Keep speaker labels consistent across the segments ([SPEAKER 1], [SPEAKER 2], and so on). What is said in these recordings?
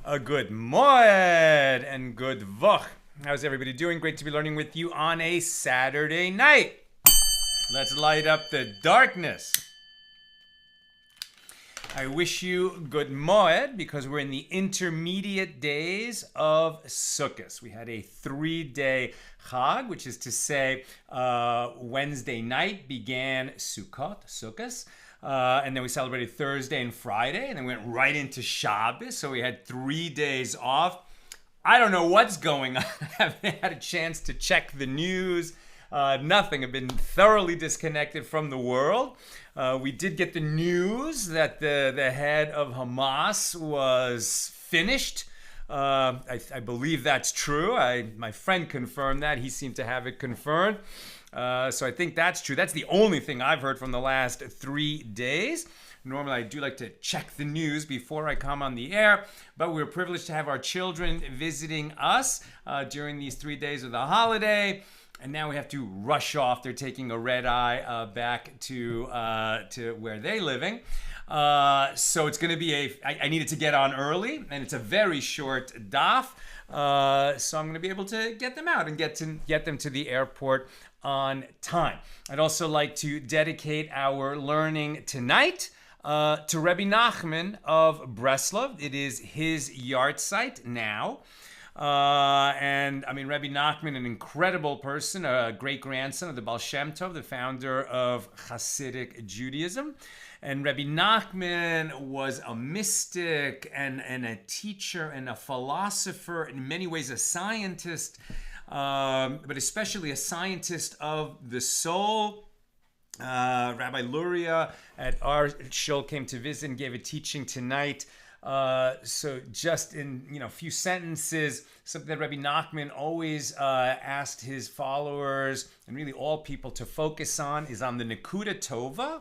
[SPEAKER 1] A good moed and good vach. How's everybody doing? Great to be learning with you on a Saturday night. Let's light up the darkness. I wish you good moed because we're in the intermediate days of Sukkot. We had a 3-day Chag, which is to say Wednesday night began Sukkot. And then we celebrated Thursday and Friday, and then we went right into Shabbos. So we had 3 days off. I don't know what's going on. I haven't had a chance to check the news. Nothing. I've been thoroughly disconnected from the world. We did get the news that the head of Hamas was finished. I believe that's true. My friend confirmed that. He seemed to have it confirmed. So I think that's true. That's the only thing I've heard from the last 3 days. Normally, I do like to check the news before I come on the air, but we're privileged to have our children visiting us during these 3 days of the holiday. And now we have to rush off. They're taking a red eye back to where they're living. So it's going to be I needed to get on early, and it's a very short daf. So I'm going to be able to get them out and get them to the airport on time. I'd also like to dedicate our learning tonight to Rebbe Nachman of Breslov. It is his yard site now. And I mean, Rebbe Nachman, an incredible person, a great grandson of the Baal Shem Tov, the founder of Hasidic Judaism. And Rebbe Nachman was a mystic and a teacher and a philosopher, in many ways a scientist, but especially a scientist of the soul. Rabbi Luria at our shul came to visit and gave a teaching tonight. So just in a few sentences, something that Rebbe Nachman always asked his followers and really all people to focus on is on the Nekuda Tova,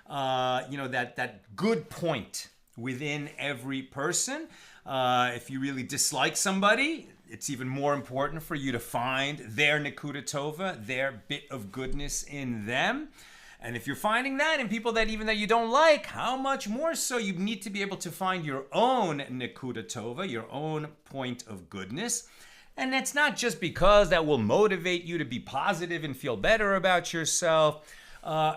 [SPEAKER 1] that good point within every person. If you really dislike somebody, it's even more important for you to find their Nekuda Tova, their bit of goodness in them. And if you're finding that in people that you don't like, how much more so you need to be able to find your own Nekuda Tova, your own point of goodness. And it's not just because that will motivate you to be positive and feel better about yourself,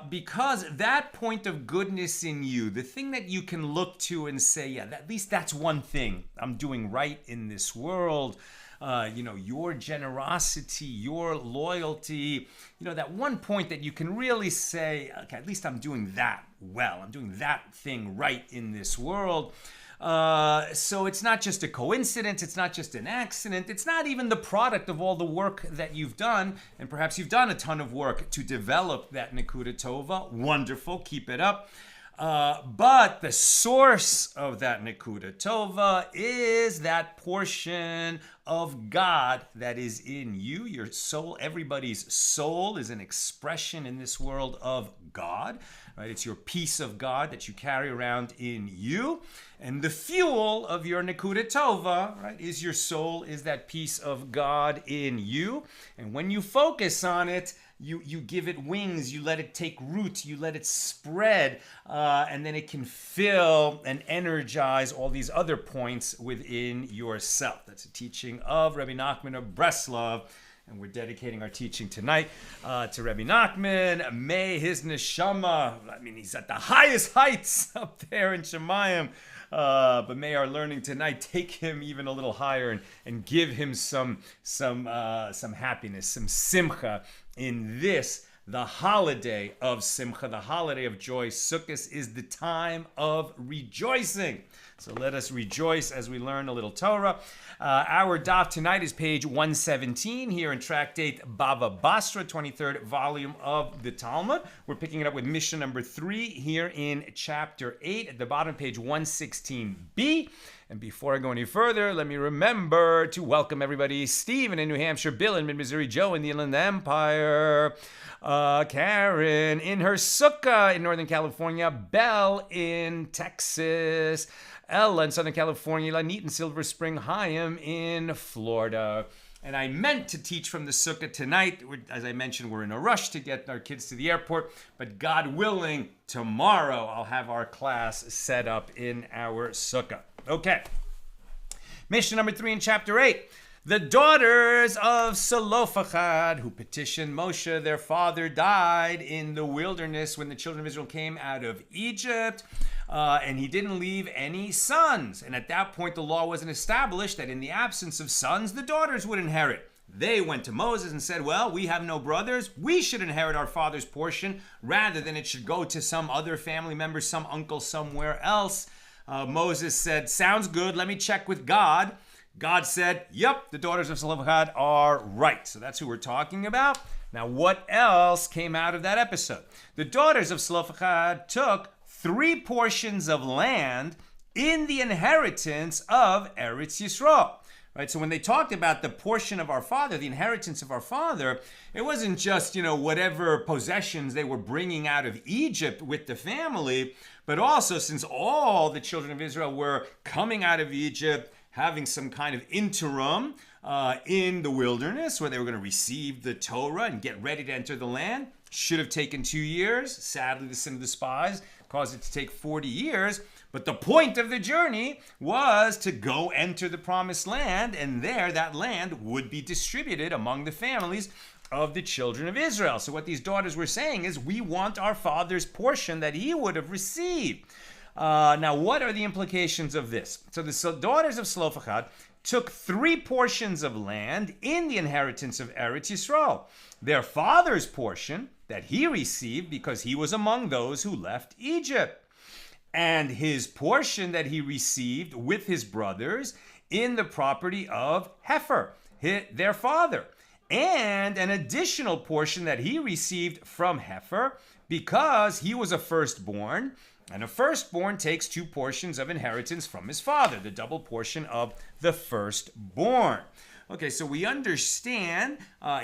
[SPEAKER 1] because that point of goodness in you, the thing that you can look to and say, yeah, at least that's one thing I'm doing right in this world. Your generosity, your loyalty, that one point that you can really say, okay, at least I'm doing that well. I'm doing that thing right in this world. So it's not just a coincidence. It's not just an accident. It's not even the product of all the work that you've done. And perhaps you've done a ton of work to develop that Nekuda Tova. Wonderful. Keep it up. But the source of that Nekuda Tova is that portion of God that is in you, your soul. Everybody's soul is an expression in this world of God, right? It's your piece of God that you carry around in you. And the fuel of your Nekuda Tova, right, is your soul, is that piece of God in you. And when you focus on it, you give it wings, you let it take root, you let it spread, and then it can fill and energize all these other points within yourself. That's a teaching of Rebbe Nachman of Breslov, and we're dedicating our teaching tonight to Rebbe Nachman. May his neshama, he's at the highest heights up there in Shemayim, but may our learning tonight take him even a little higher and give him some happiness, some simcha in this the holiday of Simcha, the holiday of joy. Sukkot is the time of rejoicing. So let us rejoice as we learn a little Torah. Our daf tonight is page 117 here in Tractate Bava Basra, 23rd volume of the Talmud. We're picking it up with Mishna number 3 here in chapter 8 at the bottom, page 116b. And before I go any further, let me remember to welcome everybody. Stephen in New Hampshire, Bill in Mid-Missouri, Joe in the Inland Empire, Karen in her sukkah in Northern California, Belle in Texas, Ella in Southern California, Lanit in Silver Spring, Chaim in Florida. And I meant to teach from the sukkah tonight. As I mentioned, we're in a rush to get our kids to the airport. But God willing, tomorrow I'll have our class set up in our sukkah. Okay. Mishnah number 3 in chapter 8. The daughters of Zelophehad, who petitioned Moshe, their father died in the wilderness when the children of Israel came out of Egypt. And he didn't leave any sons. And at that point, the law wasn't established that in the absence of sons, the daughters would inherit. They went to Moses and said, well, we have no brothers. We should inherit our father's portion rather than it should go to some other family member, some uncle somewhere else. Moses said, sounds good. Let me check with God. God said, yep, the daughters of Zelophehad are right. So that's who we're talking about. Now, what else came out of that episode? The daughters of Zelophehad took 3 portions of land in the inheritance of Eretz Yisrael. Right? So when they talked about the portion of our father, the inheritance of our father, it wasn't just, whatever possessions they were bringing out of Egypt with the family, but also since all the children of Israel were coming out of Egypt, having some kind of interim in the wilderness where they were going to receive the Torah and get ready to enter the land. Should have taken 2 years. Sadly, the sin of the spies caused it to take 40 years. But the point of the journey was to go enter the promised land, and there that land would be distributed among the families of the children of Israel. So what these daughters were saying is, we want our father's portion that he would have received. Now, what are the implications of this? So the daughters of Zelophehad took 3 portions of land in the inheritance of Eretz Yisrael. Their father's portion that he received because he was among those who left Egypt, and his portion that he received with his brothers in the property of Heifer, their father, and an additional portion that he received from Heifer because he was a firstborn, and a firstborn takes 2 portions of inheritance from his father, the double portion of the firstborn. Okay, so we understand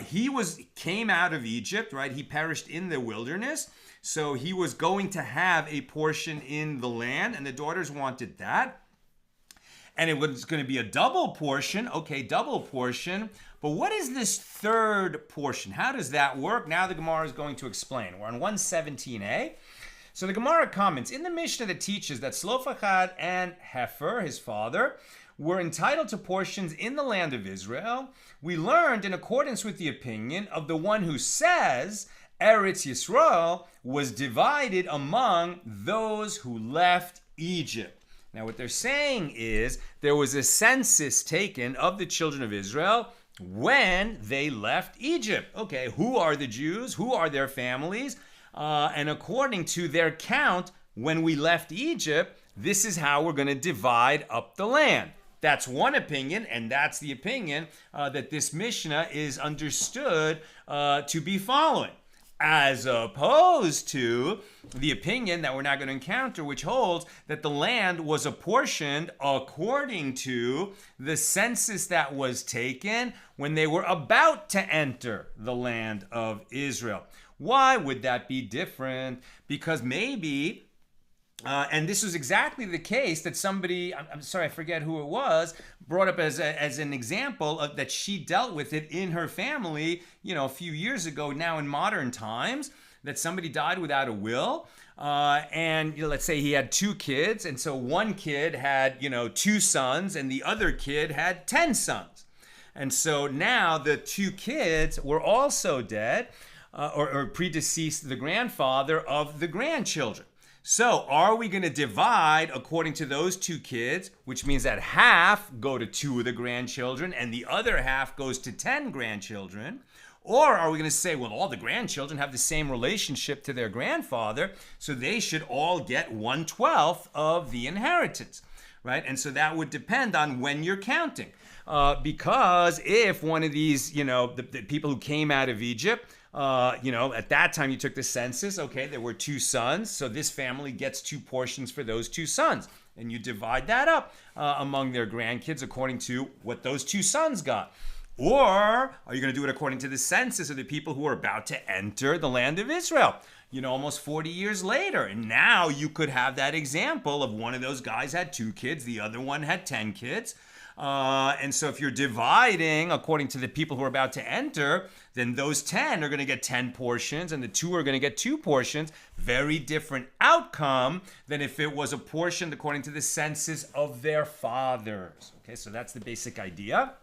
[SPEAKER 1] he came out of Egypt, right? He perished in the wilderness. So he was going to have a portion in the land, and the daughters wanted that. And it was going to be a double portion. Okay, double portion. But what is this third portion? How does that work? Now the Gemara is going to explain. We're on 117a. So the Gemara comments, in the Mishnah that teaches that Zelophehad and Heifer, his father, were entitled to portions in the land of Israel, we learned in accordance with the opinion of the one who says Eretz Yisrael was divided among those who left Egypt. Now what they're saying is there was a census taken of the children of Israel when they left Egypt. Okay, who are the Jews? Who are their families? And according to their count, when we left Egypt, this is how we're going to divide up the land. That's one opinion, and that's the opinion that this Mishnah is understood to be following, as opposed to the opinion that we're now going to encounter, which holds that the land was apportioned according to the census that was taken when they were about to enter the land of Israel. Why would that be different? Because maybe and this was exactly the case that somebody, I'm sorry, I forget who it was, brought up as an example of that she dealt with it in her family, a few years ago now in modern times, that somebody died without a will. And let's say he had 2 kids. And so one kid had, 2 sons and the other kid had 10 sons. And so now the 2 kids were also dead or predeceased the grandfather of the grandchildren. So are we going to divide according to those 2 kids, which means that half go to 2 of the grandchildren and the other half goes to 10 grandchildren? Or are we going to say, well, all the grandchildren have the same relationship to their grandfather, so they should all get 1/12 of the inheritance, right? And so that would depend on when you're counting. Because if one of these, the people who came out of Egypt, at that time you took the census, okay, there were 2 sons, so this family gets 2 portions for those 2 sons. And you divide that up among their grandkids according to what those 2 sons got. Or are you going to do it according to the census of the people who are about to enter the land of Israel? Almost 40 years later. And now you could have that example of one of those guys had 2 kids, the other one had 10 kids. And so if you're dividing according to the people who are about to enter, then those 10 are going to get 10 portions and the 2 are going to get 2 portions. Very different outcome than if it was apportioned according to the census of their fathers. Okay, so that's the basic idea.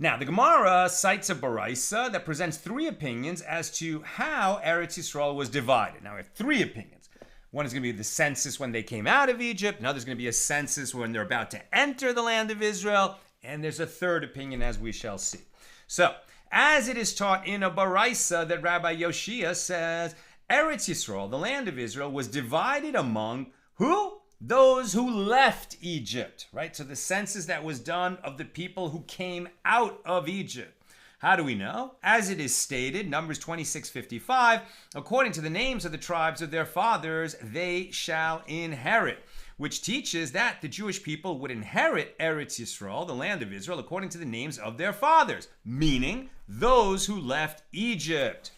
[SPEAKER 1] Now, the Gemara cites a Baraisa that presents 3 opinions as to how Eretz Yisrael was divided. Now, we have 3 opinions. One is going to be the census when they came out of Egypt. Another is going to be a census when they're about to enter the land of Israel. And there's a 3rd opinion, as we shall see. So, as it is taught in a Baraisa that Rabbi Yoshia says, Eretz Yisrael, the land of Israel, was divided among who? Those who left Egypt, right? So the census that was done of the people who came out of Egypt. How do we know? As it is stated, Numbers 26:55, according to the names of the tribes of their fathers, they shall inherit, which teaches that the Jewish people would inherit Eretz Yisrael, the land of Israel, according to the names of their fathers, meaning those who left Egypt.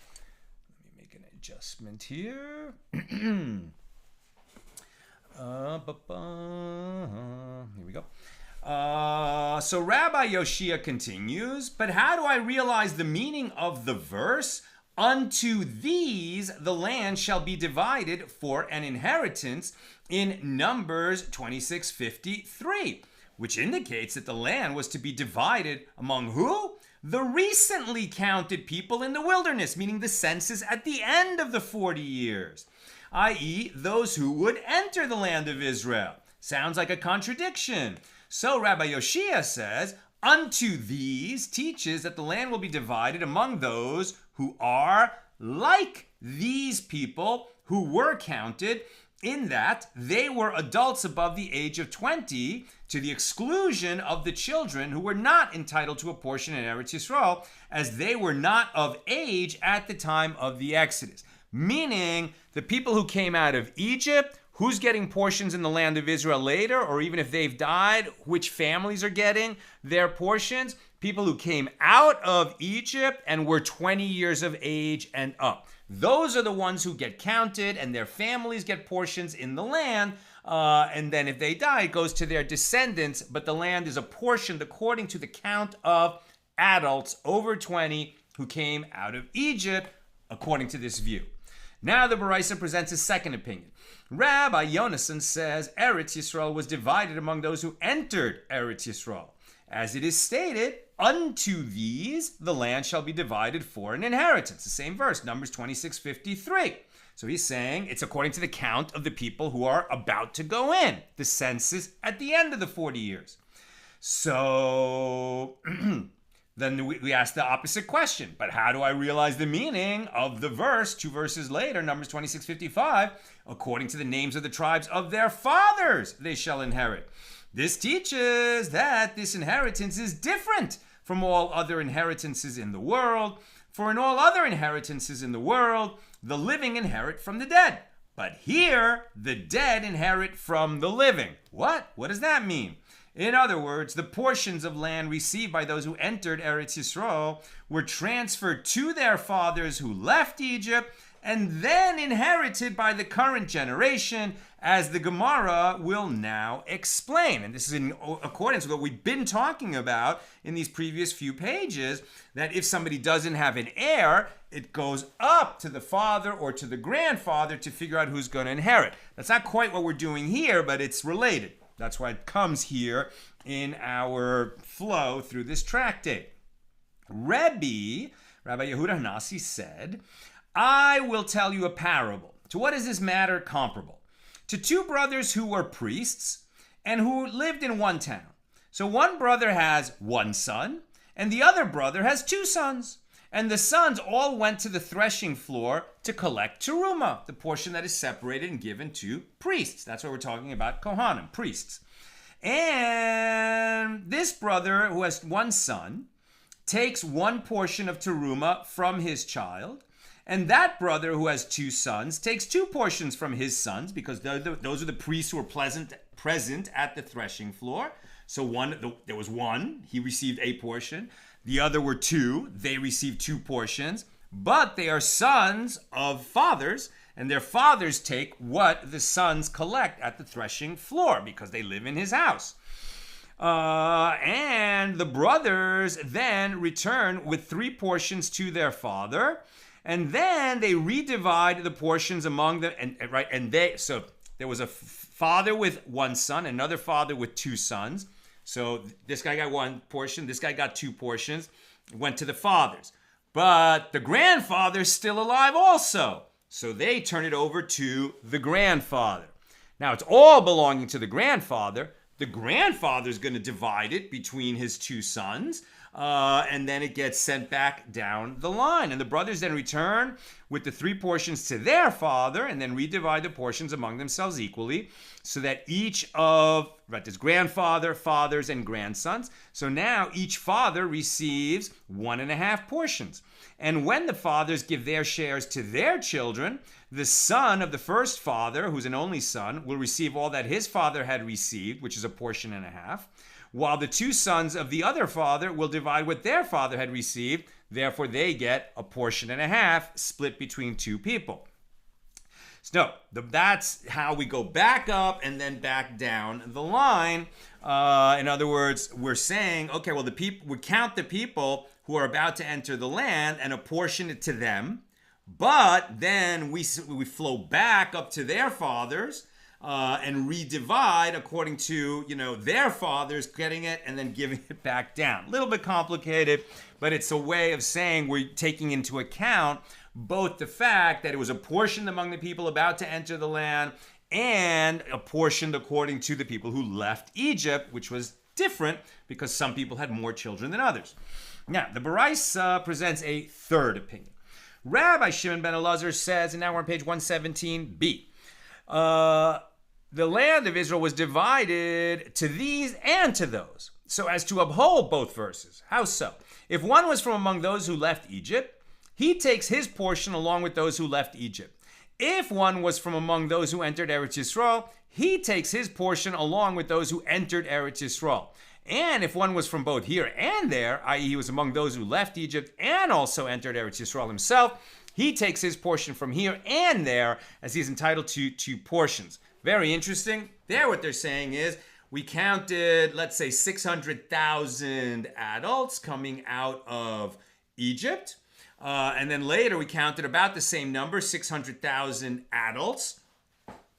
[SPEAKER 1] Let me make an adjustment here. Here we go. So Rabbi Yoshia continues, but how do I realize the meaning of the verse? Unto these the land shall be divided for an inheritance in Numbers 26:53, which indicates that the land was to be divided among who? The recently counted people in the wilderness, meaning the census at the end of the 40 years, i.e. those who would enter the land of Israel. Sounds like a contradiction. So Rabbi Yoshia says, unto these teaches that the land will be divided among those who are like these people who were counted, in that they were adults above the age of 20, to the exclusion of the children who were not entitled to a portion in Eretz Yisrael, as they were not of age at the time of the Exodus. Meaning, the people who came out of Egypt, who's getting portions in the land of Israel later, or even if they've died, which families are getting their portions? People who came out of Egypt and were 20 years of age and up. Those are the ones who get counted, and their families get portions in the land. And then if they die, it goes to their descendants, but the land is apportioned according to the count of adults over 20 who came out of Egypt, according to this view. Now the Baraisa presents a second opinion. Rabbi Yonasan says Eretz Yisrael was divided among those who entered Eretz Yisrael. As it is stated, unto these the land shall be divided for an inheritance. The same verse, Numbers 26:53. So he's saying it's according to the count of the people who are about to go in, the census at the end of the 40 years. So then we ask the opposite question. But how do I realize the meaning of the verse, 2 verses later, Numbers 26:55, according to the names of the tribes of their fathers they shall inherit? This teaches that this inheritance is different from all other inheritances in the world. For in all other inheritances in the world, the living inherit from the dead. But here, the dead inherit from the living. What? What does that mean? In other words, the portions of land received by those who entered Eretz Yisrael were transferred to their fathers who left Egypt and then inherited by the current generation, as the Gemara will now explain. And this is in accordance with what we've been talking about in these previous few pages, that if somebody doesn't have an heir, it goes up to the father or to the grandfather to figure out who's going to inherit. That's not quite what we're doing here, but it's related. That's why it comes here in our flow through this tractate. Rabbi Yehuda Hanasi said, I will tell you a parable. To what is this matter comparable? To 2 brothers who were priests and who lived in one town. So one brother has 1 son and the other brother has 2 sons. And the sons all went to the threshing floor to collect teruma, the portion that is separated and given to priests. That's what we're talking about, Kohanim, priests. And this brother, who has one son, takes one portion of teruma from his child. And that brother, who has two sons, takes two portions from his sons, because those are the priests who were present at the threshing floor. So there was one, he received a portion. The other were two, they received two portions. But they are sons of fathers, and their fathers take what the sons collect at the threshing floor, because they live in his house. And the brothers then return with 3 portions to their father, and then they redivide the portions among them. So there was a father with one son, another father with 2 sons. So this guy got 1 portion, this guy got 2 portions, went to the fathers. But the grandfather's still alive also. So they turn it over to the grandfather. Now it's all belonging to the grandfather. The grandfather's going to divide it between his 2 sons. And then it gets sent back down the line. And the brothers then return with the 3 portions to their father, and then redivide the portions among themselves equally, so that each of, there's grandfather, fathers, and grandsons. So now each father receives 1.5 portions. And when the fathers give their shares to their children, the son of the first father, who's an only son, will receive all that his father had received, which is 1.5 portions, while the 2 sons of the other father will divide what their father had received. Therefore, they get 1.5 portions split between 2 people. So that's how we go back up and then back down the line. In other words, we're saying, okay, well, we count the people who are about to enter the land and apportion it to them. But then we flow back up to their fathers and redivide according to, their fathers getting it and then giving it back down. A little bit complicated, but it's a way of saying we're taking into account both the fact that it was apportioned among the people about to enter the land and apportioned according to the people who left Egypt, which was different because some people had more children than others. Now, the Baraisa presents a third opinion. Rabbi Shimon ben Elazar says, and now we're on page 117b, the land of Israel was divided to these and to those, so as to uphold both verses. How so? If one was from among those who left Egypt, he takes his portion along with those who left Egypt. If one was from among those who entered Eretz Yisrael, he takes his portion along with those who entered Eretz Yisrael. And if one was from both here and there, i.e. he was among those who left Egypt and also entered Eretz Yisrael himself, he takes his portion from here and there, as he's entitled to 2 portions. Very interesting. There what they're saying is, we counted, let's say, 600,000 adults coming out of Egypt. And then later we counted about the same number, 600,000 adults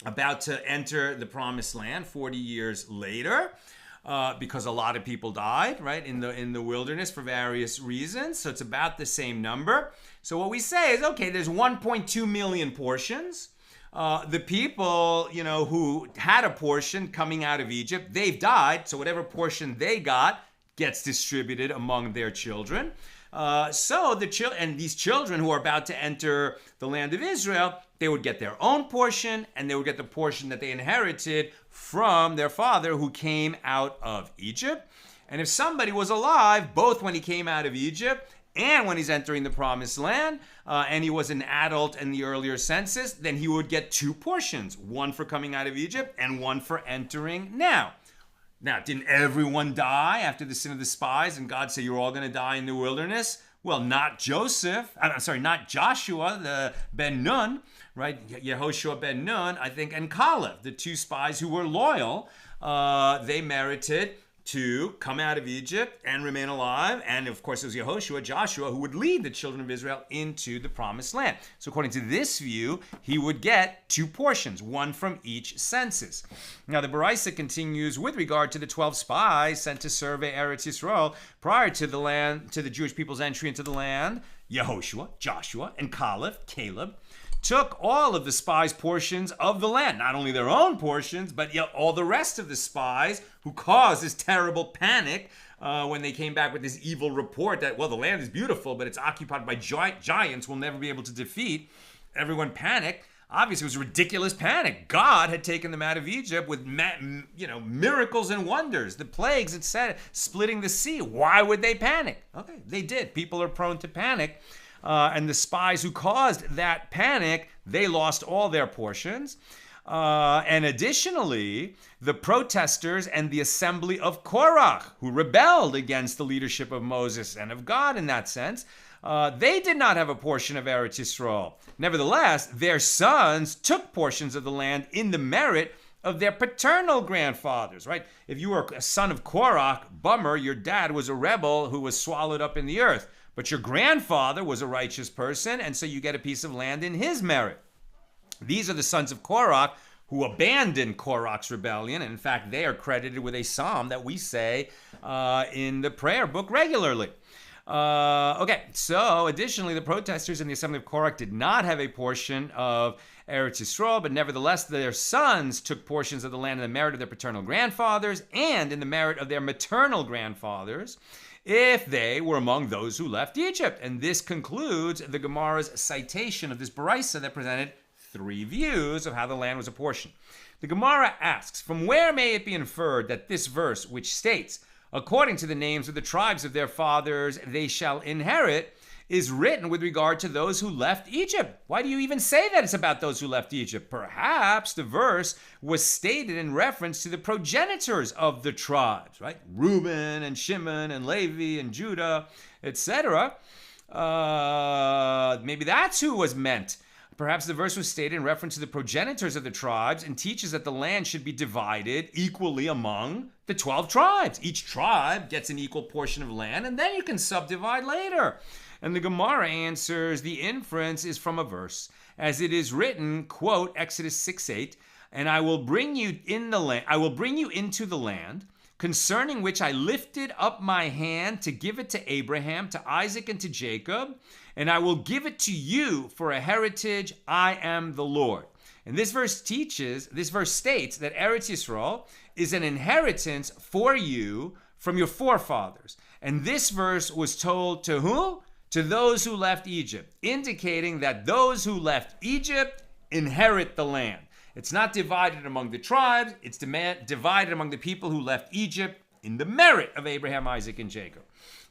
[SPEAKER 1] about to enter the promised land 40 years later. Because a lot of people died, right, in the wilderness for various reasons. So it's about the same number. So what we say is, okay, there's 1.2 million portions. The people, who had a portion coming out of Egypt, they've died. So whatever portion they got gets distributed among their children. So these children who are about to enter the land of Israel, they would get their own portion, and they would get the portion that they inherited from their father who came out of Egypt. And if somebody was alive, both when he came out of Egypt and when he's entering the promised land, and he was an adult in the earlier census, then he would get 2 portions, one for coming out of Egypt and one for entering now. Now, didn't everyone die after the sin of the spies and God said you're all going to die in the wilderness? Well, not Joshua, the Ben Nun, right? Yehoshua ben Nun, I think, and Caleb, the 2 spies who were loyal. They merited to come out of Egypt and remain alive. And of course, it was Joshua, who would lead the children of Israel into the promised land. So according to this view, he would get 2 portions, one from each census. Now, the Baraisa continues with regard to the 12 spies sent to survey Eretz Yisrael prior to the Jewish people's entry into the land, Yehoshua, Joshua, and Caleb. took all of the spies' portions of the land, not only their own portions, but all the rest of the spies who caused this terrible panic when they came back with this evil report that, well, the land is beautiful, but it's occupied by giants we'll never be able to defeat. Everyone panicked. Obviously, it was a ridiculous panic. God had taken them out of Egypt with, miracles and wonders. The plagues, it said, splitting the sea. Why would they panic? Okay, they did. People are prone to panic. And the spies who caused that panic, they lost all their portions. And additionally, the protesters and the assembly of Korach, who rebelled against the leadership of Moses and of God in that sense, they did not have a portion of Eretz Yisrael. Nevertheless, their sons took portions of the land in the merit of their paternal grandfathers, right? If you were a son of Korach, bummer, your dad was a rebel who was swallowed up in the earth. But your grandfather was a righteous person, and so you get a piece of land in his merit. These are the sons of Korach who abandoned Korach's rebellion. And in fact, they are credited with a psalm that we say in the prayer book regularly. Okay, so additionally, the protesters in the assembly of Korach did not have a portion of Eretz Yisrael, but nevertheless, their sons took portions of the land in the merit of their paternal grandfathers and in the merit of their maternal grandfathers, if they were among those who left Egypt. And this concludes the Gemara's citation of this Baraisa that presented three views of how the land was apportioned. The Gemara asks, from where may it be inferred that this verse, which states, according to the names of the tribes of their fathers they shall inherit, is written with regard to those who left Egypt? Why do you even say that it's about those who left Egypt? Perhaps the verse was stated in reference to the progenitors of the tribes, right? Reuben and Shimon and Levi and Judah, etc. Maybe that's who was meant. Perhaps the verse was stated in reference to the progenitors of the tribes and teaches that the land should be divided equally among the 12 tribes. Each tribe gets an equal portion of land, and then you can subdivide later. And the Gemara answers the inference is from a verse, as it is written, quote, Exodus 6:8, and I will bring you in the land. I will bring you into the land, concerning which I lifted up my hand to give it to Abraham, to Isaac, and to Jacob, and I will give it to you for a heritage. I am the Lord. And this verse states that Eretz Yisrael is an inheritance for you from your forefathers. And this verse was told to who? To those who left Egypt, indicating that those who left Egypt inherit the land. It's not divided among the tribes, it's divided among the people who left Egypt in the merit of Abraham, Isaac, and Jacob.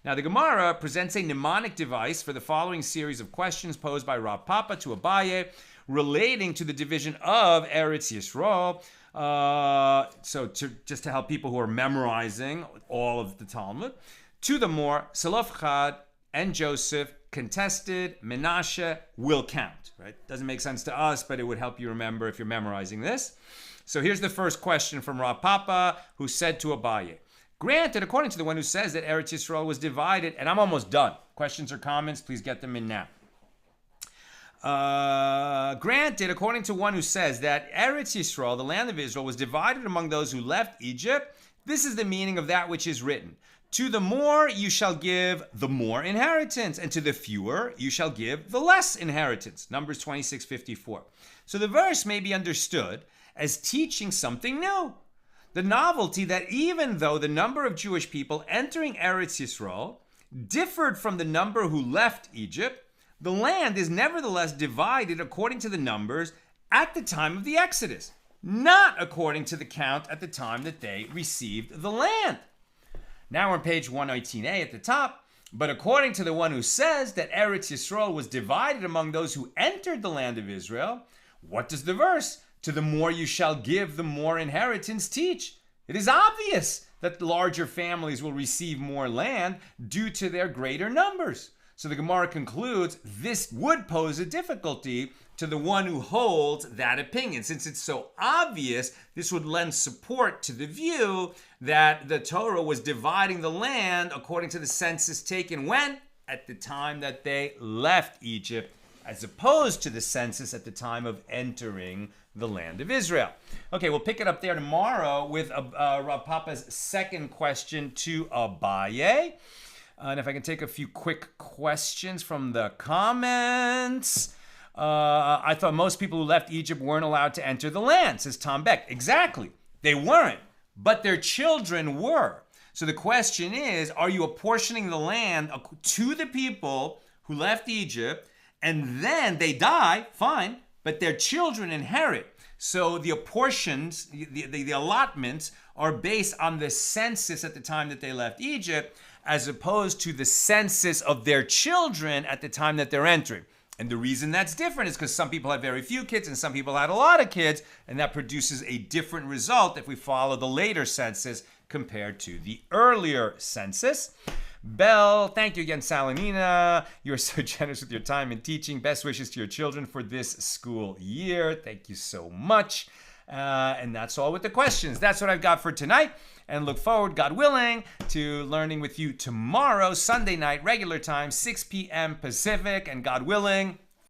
[SPEAKER 1] Now, the Gemara presents a mnemonic device for the following series of questions posed by Rav Papa to Abaye relating to the division of Eretz Yisrael. Just to help people who are memorizing all of the Talmud. To the more, Zelophehad and Joseph contested, Menashe will count, right? Doesn't make sense to us, but it would help you remember if you're memorizing this. So here's the first question from Rav Papa, who said to Abaye, granted, according to the one who says that Eretz Yisrael was divided, and I'm almost done. Questions or comments, please get them in now. Granted, according to one who says that Eretz Yisrael, the land of Israel, was divided among those who left Egypt, this is the meaning of that which is written. To the more you shall give the more inheritance, and to the fewer you shall give the less inheritance. Numbers 26:54. So the verse may be understood as teaching something new. The novelty that even though the number of Jewish people entering Eretz Yisrael differed from the number who left Egypt, the land is nevertheless divided according to the numbers at the time of the Exodus, not according to the count at the time that they received the land. Now we're on page 118a at the top. But according to the one who says that Eretz Yisrael was divided among those who entered the land of Israel, what does the verse, to the more you shall give, the more inheritance, teach? It is obvious that larger families will receive more land due to their greater numbers. So the Gemara concludes this would pose a difficulty to the one who holds that opinion. Since it's so obvious, this would lend support to the view that the Torah was dividing the land according to the census taken when? At the time that they left Egypt, as opposed to the census at the time of entering the land of Israel. Okay, we'll pick it up there tomorrow with Rav Papa's second question to Abaye. And if I can take a few quick questions from the comments. I thought most people who left Egypt weren't allowed to enter the land, says Tom Beck. Exactly. They weren't, but their children were. So the question is, are you apportioning the land to the people who left Egypt, and then they die, fine, but their children inherit? So the apportions, the allotments are based on the census at the time that they left Egypt, as opposed to the census of their children at the time that they're entering. And the reason that's different is because some people had very few kids and some people had a lot of kids, and that produces a different result if we follow the later census compared to the earlier census. Bell, thank you again, Salanina. You're so generous with your time and teaching. Best wishes to your children for this school year. Thank you so much. And that's all with the questions. That's what I've got for tonight. And look forward, God willing, to learning with you tomorrow, Sunday night, regular time, 6 p.m. Pacific. And God willing,